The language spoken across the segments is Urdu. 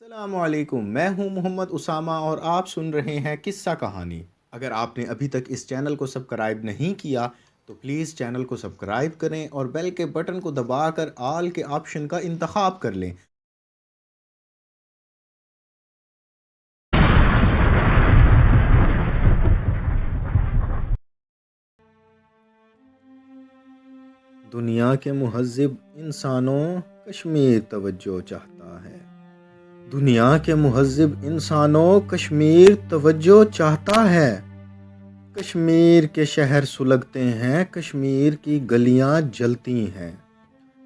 السلام علیکم، میں ہوں محمد اسامہ اور آپ سن رہے ہیں قصہ کہانی۔ اگر آپ نے ابھی تک اس چینل کو سبسکرائب نہیں کیا تو پلیز چینل کو سبسکرائب کریں اور بیل کے بٹن کو دبا کر آل کے آپشن کا انتخاب کر لیں۔ دنیا کے مہذب انسانوں کشمیر توجہ چاہتا ہے۔ دنیا کے مہذب انسانوں کشمیر توجہ چاہتا ہے۔ کشمیر کے شہر سلگتے ہیں، کشمیر کی گلیاں جلتی ہیں۔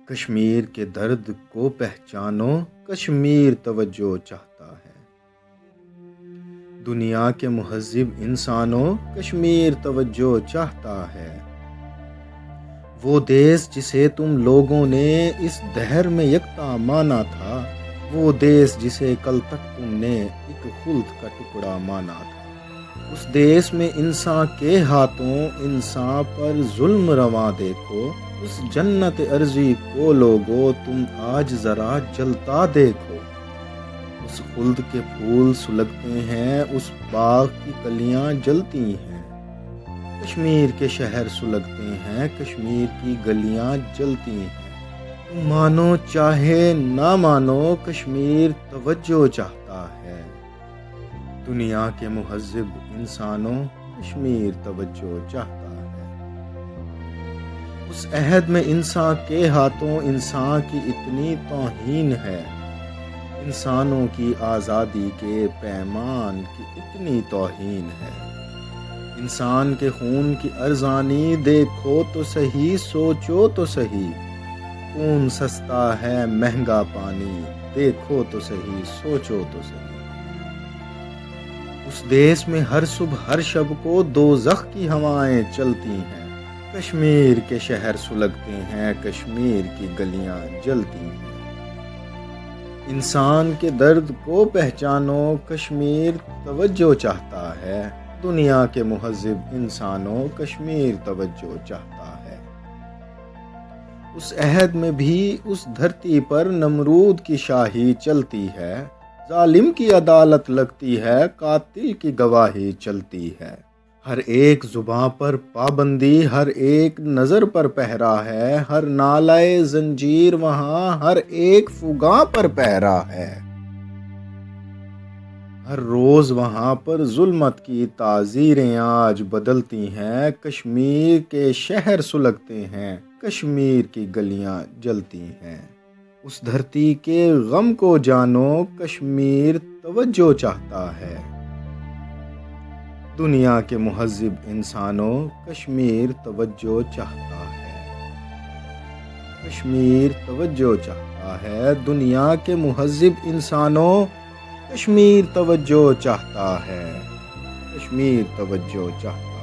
کشمیر کے درد کو پہچانو، کشمیر توجہ چاہتا ہے۔ دنیا کے مہذب انسانوں کشمیر توجہ چاہتا ہے۔ وہ دیس جسے تم لوگوں نے اس دہر میں یکتا مانا تھا، وہ دیس جسے کل تک تم نے ایک خلد کا ٹکڑا مانا تھا۔ اس دیس میں انسان کے ہاتھوں انسان پر ظلم رواں دیکھو، اس جنت ارضی کو لوگو تم آج ذرا جلتا دیکھو۔ اس خلد کے پھول سلگتے ہیں، اس باغ کی کلیاں جلتی ہیں۔ کشمیر کے شہر سلگتے ہیں، کشمیر کی گلیاں جلتی ہیں۔ تم مانو چاہے نہ مانو، کشمیر توجہ چاہتا ہے۔ دنیا کے مہذب انسانوں کشمیر توجہ چاہتا ہے۔ اس عہد میں انسان کے ہاتھوں انسان کی اتنی توہین ہے، انسانوں کی آزادی کے پیمان کی اتنی توہین ہے۔ انسان کے خون کی ارزانی دیکھو تو صحیح، سوچو تو صحیح۔ خون سستا ہے مہنگا پانی، دیکھو تو صحیح، سوچو تو صحیح۔ اس دیس میں ہر صبح ہر شب کو دوزخ کی ہوائیں چلتی ہیں۔ کشمیر کے شہر سلگتے ہیں، کشمیر کی گلیاں جلتی ہیں۔ انسان کے درد کو پہچانو، کشمیر توجہ چاہتا ہے۔ دنیا کے مہذب انسانوں کشمیر توجہ چاہتا ہے۔ اس عہد میں بھی اس دھرتی پر نمرود کی شاہی چلتی ہے، ظالم کی عدالت لگتی ہے، قاتل کی گواہی چلتی ہے۔ ہر ایک زباں پر پابندی، ہر ایک نظر پر پہرا ہے، ہر نالے زنجیر وہاں، ہر ایک فغاں پر پہرا ہے۔ ہر روز وہاں پر ظلمت کی تعزیریں آج بدلتی ہیں۔ کشمیر کے شہر سلگتے ہیں، کشمیر کی گلیاں جلتی ہیں۔ اس دھرتی کے غم کو جانو، کشمیر توجہ چاہتا ہے۔ دنیا کے مہذب انسانوں کشمیر توجہ چاہتا ہے۔ کشمیر توجہ چاہتا ہے۔ دنیا کے مہذب انسانوں کشمیر توجہ چاہتا ہے۔ کشمیر توجہ چاہتا ہے۔